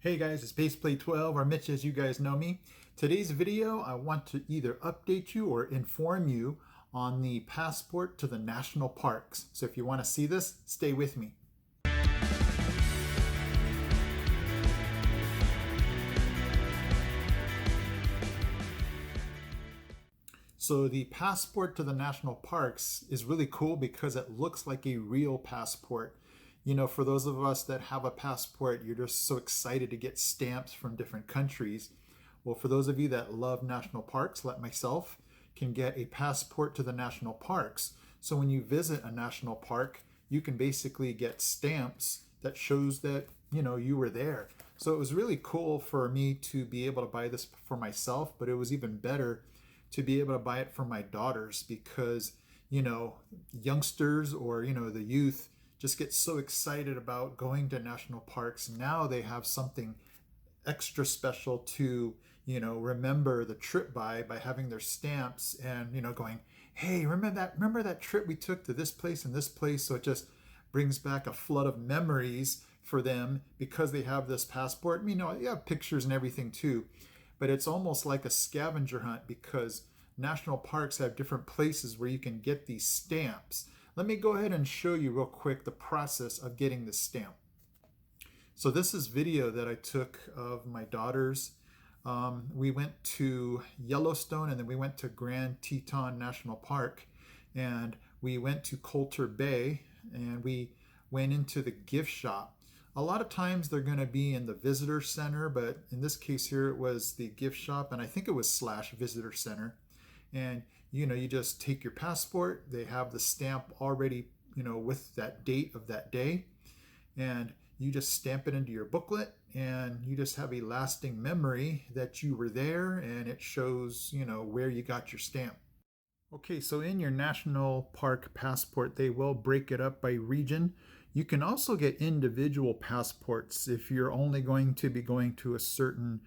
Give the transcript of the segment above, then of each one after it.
Hey guys, it's Baseplay12 or Mitch as you guys know me. Today's video, I want to either update you or inform you on the passport to the national parks. So if you want to see this, stay with me. So the passport to the national parks is really cool because it looks like a real passport. You know, for those of us that have a passport, you're just so excited to get stamps from different countries. Well, for those of you that love national parks, like myself, can get a passport to the national parks. So when you visit a national park, you can basically get stamps that shows that, you know, you were there. So it was really cool for me to be able to buy this for myself, but it was even better to be able to buy it for my daughters because, you know, youngsters or, you know, the youth just get so excited about going to national parks. Now they have something extra special to, you know, remember the trip by having their stamps and, you know, going, hey, remember that trip we took to this place and this place. So it just brings back a flood of memories for them because they have this passport. You know, you have pictures and everything too, but it's almost like a scavenger hunt because national parks have different places where you can get these stamps. Let me go ahead and show you real quick the process of getting this stamp. So this is video that I took of my daughters. We went to Yellowstone and then we went to Grand Teton National Park and we went to Coulter Bay and we went into the gift shop. A lot of times they're going to be in the visitor center, but in this case here it was the gift shop, and I think it was / visitor center. And you know, you just take your passport, they have the stamp already, you know, with that date of that day, and you just stamp it into your booklet and you just have a lasting memory that you were there and it shows, you know, where you got your stamp. Okay, so in your national park passport, they will break it up by region. You can also get individual passports if you're only going to be going to a certain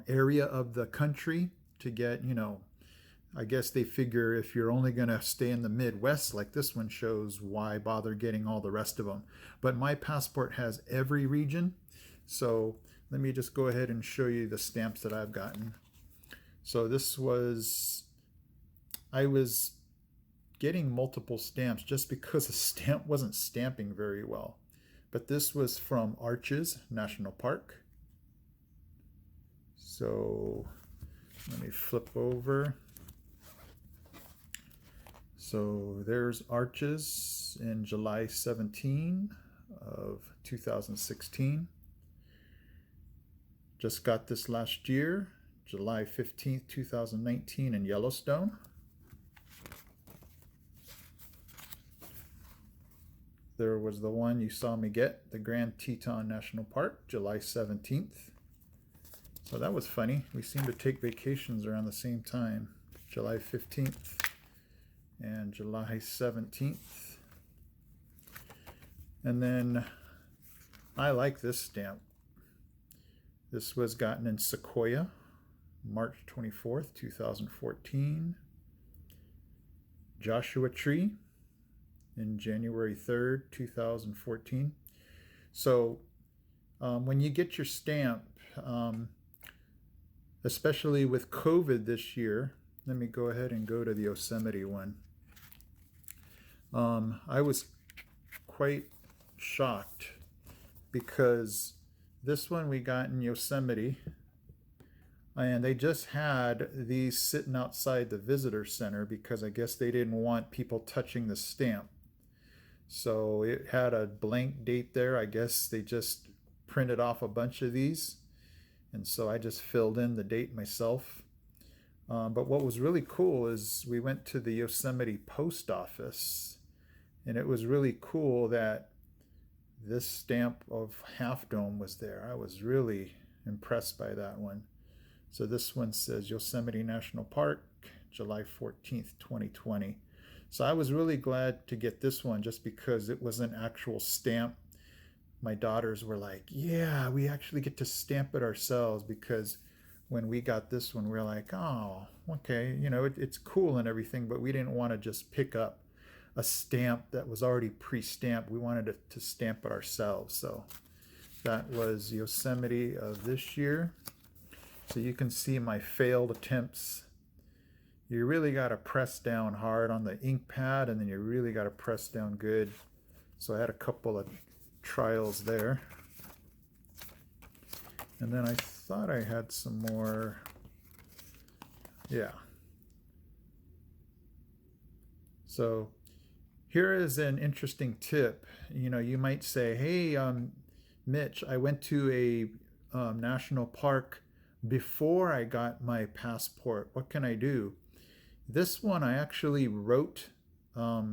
area of the country to get, you know, I guess they figure if you're only going to stay in the Midwest like this one shows, why bother getting all the rest of them? But my passport has every region. So let me just go ahead and show you the stamps that I've gotten. So this was, I was getting multiple stamps just because the stamp wasn't stamping very well. But this was from Arches National Park. So let me flip over. So there's Arches in July 17 of 2016. Just got this last year, July 15th, 2019 in Yellowstone. There was the one you saw me get, the Grand Teton National Park, July 17th. So that was funny. We seem to take vacations around the same time, July 15th. And July 17th. And then I like this stamp. This was gotten in Sequoia, March 24th, 2014. Joshua Tree in January 3rd, 2014. So when you get your stamp, especially with COVID this year, let me go ahead and go to the Yosemite one. I was quite shocked because this one we got in Yosemite and they just had these sitting outside the visitor center because I guess they didn't want people touching the stamp. So it had a blank date there. I guess they just printed off a bunch of these. And so I just filled in the date myself. But what was really cool is we went to the Yosemite post office and it was really cool that this stamp of Half Dome was there. I was really impressed by that one. So this one says Yosemite National Park, July 14th, 2020. So I was really glad to get this one just because it was an actual stamp. My daughters were like, yeah, we actually get to stamp it ourselves, because when we got this one, we were like, oh, okay, you know, it's cool and everything, but we didn't want to just pick up a stamp that was already pre-stamped. We wanted to stamp it ourselves. So That was Yosemite of this year. So you can see my failed attempts. You really got to press down hard on the ink pad, and then you really got to press down good. So I had a couple of trials there. And then I thought I had some more. Yeah. So here is an interesting tip. You know, you might say, hey, Mitch, I went to a national park before I got my passport. What can I do? This one I actually wrote, what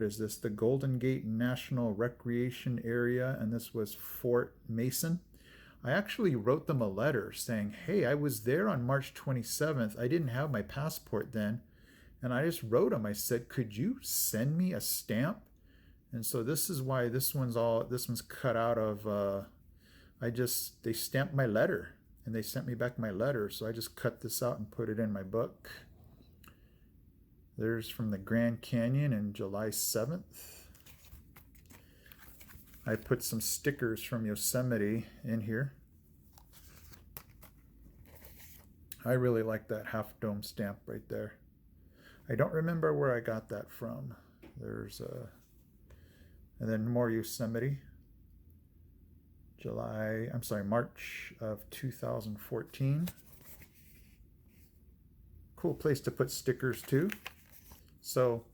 is this? The Golden Gate National Recreation Area, and this was Fort Mason. I actually wrote them a letter saying, hey, I was there on March 27th. I didn't have my passport then. And I just wrote them. I said, could you send me a stamp? And so this is why this one's cut out of, they stamped my letter and they sent me back my letter. So I just cut this out and put it in my book. There's from the Grand Canyon in July 7th. I put some stickers from Yosemite in here. I really like that half dome stamp right there. I don't remember where I got that from. And then more Yosemite. March of 2014. Cool place to put stickers too. So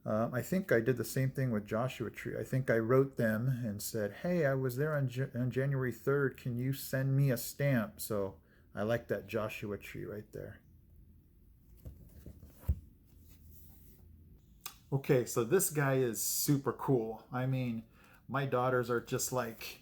I think I did the same thing with Joshua Tree. I think I wrote them and said, hey, I was there on January 3rd. Can you send me a stamp? So I like that Joshua Tree right there. Okay, so this guy is super cool. I mean, my daughters are just like,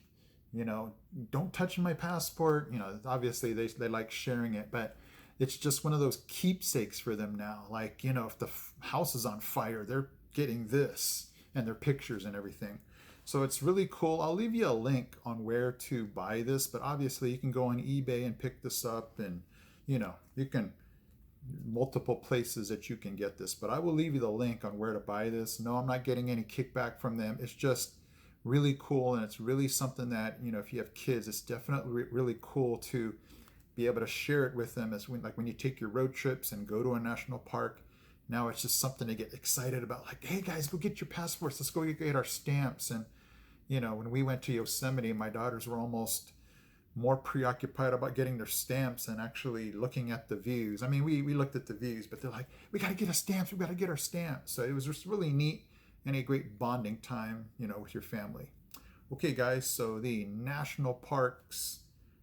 you know, don't touch my passport. You know, obviously they like sharing it, but it's just one of those keepsakes for them now. Like, you know, if the house is on fire, they're getting this and their pictures and everything. So it's really cool. I'll leave you a link on where to buy this, but obviously you can go on eBay and pick this up, and, you know, you can multiple places that you can get this, but I will leave you the link on where to buy this. No, I'm not getting any kickback from them. It's just really cool, and it's really something that, you know, if you have kids, it's definitely really cool to be able to share it with them, as when you take your road trips and go to a national park. Now it's just something to get excited about, like, hey guys, go get your passports, let's go get our stamps. And, you know, when we went to Yosemite, my daughters were almost more preoccupied about getting their stamps and actually looking at the views. I mean, we looked at the views, but they're like, we got to get our stamps, we got to get our stamps. So it was just really neat and a great bonding time, you know, with your family. Okay guys, so the National Parks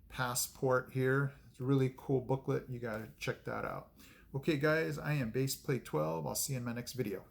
Passport here, it's a really cool booklet. You got to check that out. Okay guys, I am Baseplate 12. I'll see you in my next video.